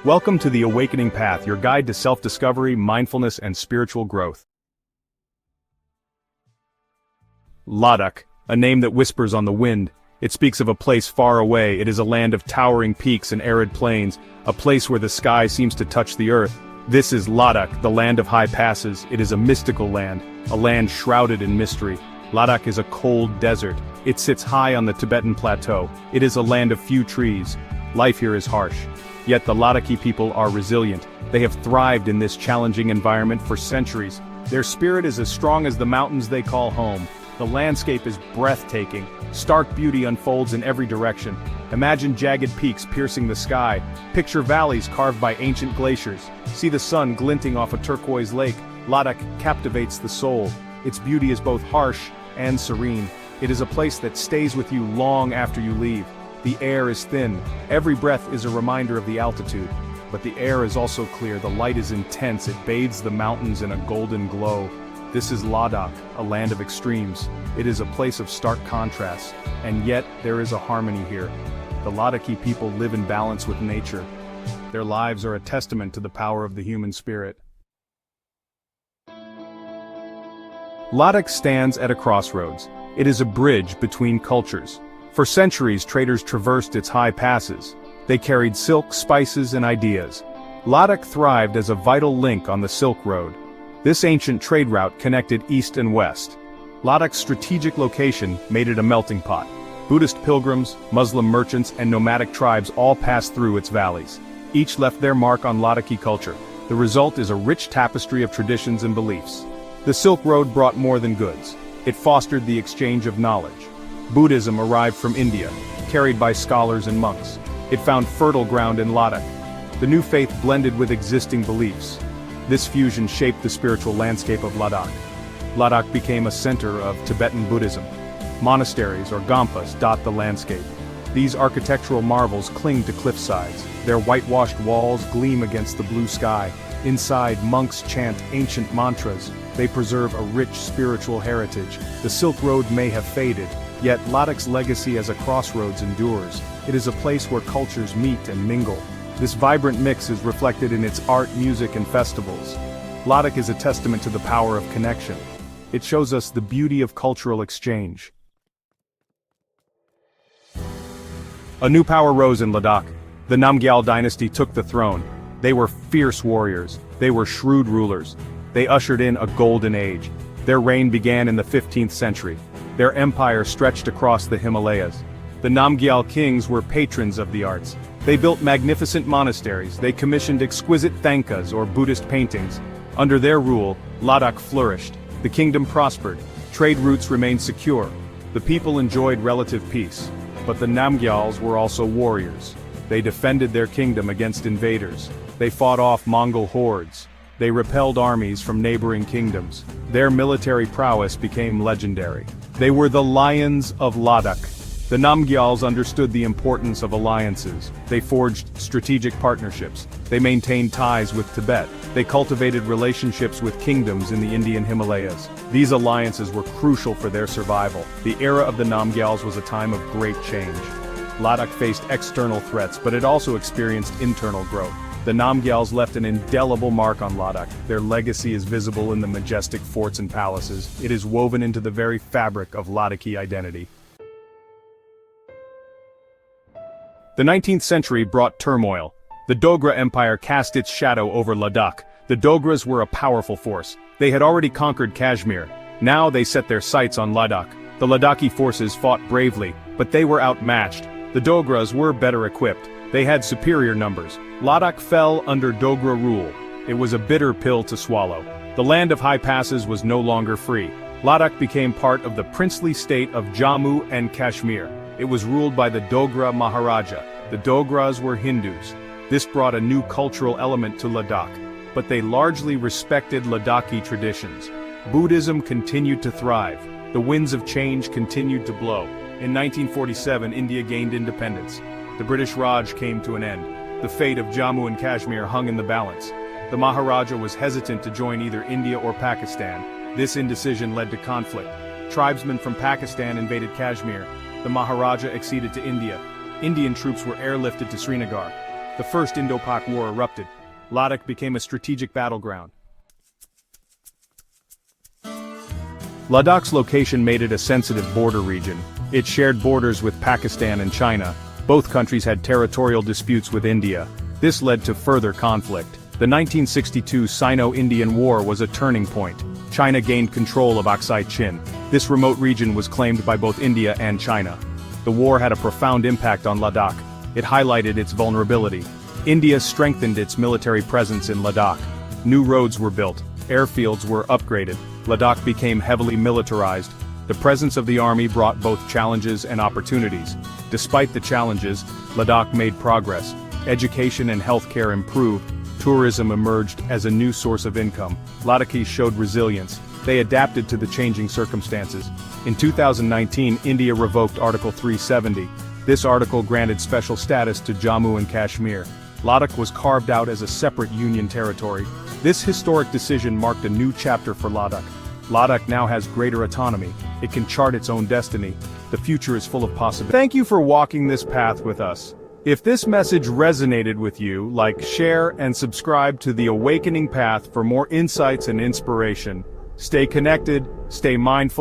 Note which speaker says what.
Speaker 1: Welcome to the Awakening Path, your guide to self-discovery, mindfulness, and spiritual growth. Ladakh, a name that whispers on the wind. It speaks of a place far away. It is a land of towering peaks and arid plains, a place where the sky seems to touch the earth. This is Ladakh, the land of high passes. It is a mystical land, a land shrouded in mystery. Ladakh is a cold desert. It sits high on the Tibetan plateau. It is a land of few trees. Life here is harsh. Yet the Ladakhi people are resilient. They have thrived in this challenging environment for centuries. Their spirit is as strong as the mountains they call home. The landscape is breathtaking. Stark beauty unfolds in every direction. Imagine jagged peaks piercing the sky. Picture valleys carved by ancient glaciers. See the sun glinting off a turquoise lake. Ladakh captivates the soul. Its beauty is both harsh and serene. It is a place that stays with you long after you leave. The air is thin. Every breath is a reminder of the altitude. But the air is also clear. The light is intense. It bathes the mountains in a golden glow. This is Ladakh, a land of extremes. It is a place of stark contrasts, and yet there is a harmony here. The Ladakhi people live in balance with nature. Their lives are a testament to the power of the human spirit. Ladakh stands at a crossroads. It is a bridge between cultures. For centuries, traders traversed its high passes. They carried silk, spices, and ideas. Ladakh thrived as a vital link on the Silk Road. This ancient trade route connected east and west. Ladakh's strategic location made it a melting pot. Buddhist pilgrims, Muslim merchants, and nomadic tribes all passed through its valleys. Each left their mark on Ladakhi culture. The result is a rich tapestry of traditions and beliefs. The Silk Road brought more than goods. It fostered the exchange of knowledge. Buddhism arrived from India, carried by scholars and monks. It found fertile ground in Ladakh. The new faith blended with existing beliefs. This fusion shaped the spiritual landscape of Ladakh. Ladakh became a center of Tibetan Buddhism. Monasteries, or gampas, dot the landscape. These architectural marvels cling to cliff sides. Their whitewashed walls gleam against the blue sky. Inside, monks chant ancient mantras. They preserve a rich spiritual heritage. The Silk Road may have faded, yet Ladakh's legacy as a crossroads endures. It is a place where cultures meet and mingle. This vibrant mix is reflected in its art, music, and festivals. Ladakh is a testament to the power of connection. It shows us the beauty of cultural exchange. A new power rose in Ladakh. The Namgyal dynasty took the throne. They were fierce warriors. They were shrewd rulers. They ushered in a golden age. Their reign began in the 15th century. Their empire stretched across the Himalayas. The Namgyal kings were patrons of the arts. They built magnificent monasteries. They commissioned exquisite thangkas, or Buddhist paintings. Under their rule, Ladakh flourished. The kingdom prospered. Trade routes remained secure. The people enjoyed relative peace. But the Namgyals were also warriors. They defended their kingdom against invaders. They fought off Mongol hordes. They repelled armies from neighboring kingdoms. Their military prowess became legendary. They were the Lions of Ladakh. The Namgyals understood the importance of alliances. They forged strategic partnerships. They maintained ties with Tibet. They cultivated relationships with kingdoms in the Indian Himalayas. These alliances were crucial for their survival. The era of the Namgyals was a time of great change. Ladakh faced external threats, but it also experienced internal growth. The Namgyals left an indelible mark on Ladakh. Their legacy is visible in the majestic forts and palaces. It is woven into the very fabric of Ladakhi identity. The 19th century brought turmoil. The Dogra Empire cast its shadow over Ladakh. The Dogras were a powerful force. They had already conquered Kashmir. Now they set their sights on Ladakh. The Ladakhi forces fought bravely, but they were outmatched. The Dogras were better equipped. They had superior numbers. Ladakh fell under Dogra rule. It was a bitter pill to swallow. The land of high passes was no longer free. Ladakh became part of the princely state of Jammu and Kashmir. It was ruled by the Dogra Maharaja. The Dogras were Hindus. This brought a new cultural element to Ladakh, but they largely respected Ladakhi traditions. Buddhism continued to thrive. The winds of change continued to blow. In 1947, India gained independence. The British Raj came to an end. The fate of Jammu and Kashmir hung in the balance. The Maharaja was hesitant to join either India or Pakistan. This indecision led to conflict. Tribesmen from Pakistan invaded Kashmir. The Maharaja acceded to India. Indian troops were airlifted to Srinagar. The First Indo-Pak War erupted. Ladakh became a strategic battleground. Ladakh's location made it a sensitive border region. It shared borders with Pakistan and China. Both countries had territorial disputes with India. This led to further conflict. The 1962 Sino-Indian War was a turning point. China gained control of Aksai Chin. This remote region was claimed by both India and China. The war had a profound impact on Ladakh. It highlighted its vulnerability. India strengthened its military presence in Ladakh. New roads were built. Airfields were upgraded. Ladakh became heavily militarized. The presence of the army brought both challenges and opportunities. Despite the challenges, Ladakh made progress. Education and healthcare improved. Tourism emerged as a new source of income. Ladakhis showed resilience. They adapted to the changing circumstances. In 2019, India revoked Article 370. This article granted special status to Jammu and Kashmir. Ladakh was carved out as a separate union territory. This historic decision marked a new chapter for Ladakh. Ladakh now has greater autonomy. It can chart its own destiny. The future is full of possibilities. Thank you for walking this path with us. If this message resonated with you, like, share, and subscribe to The Awakening Path for more insights and inspiration. Stay connected, stay mindful.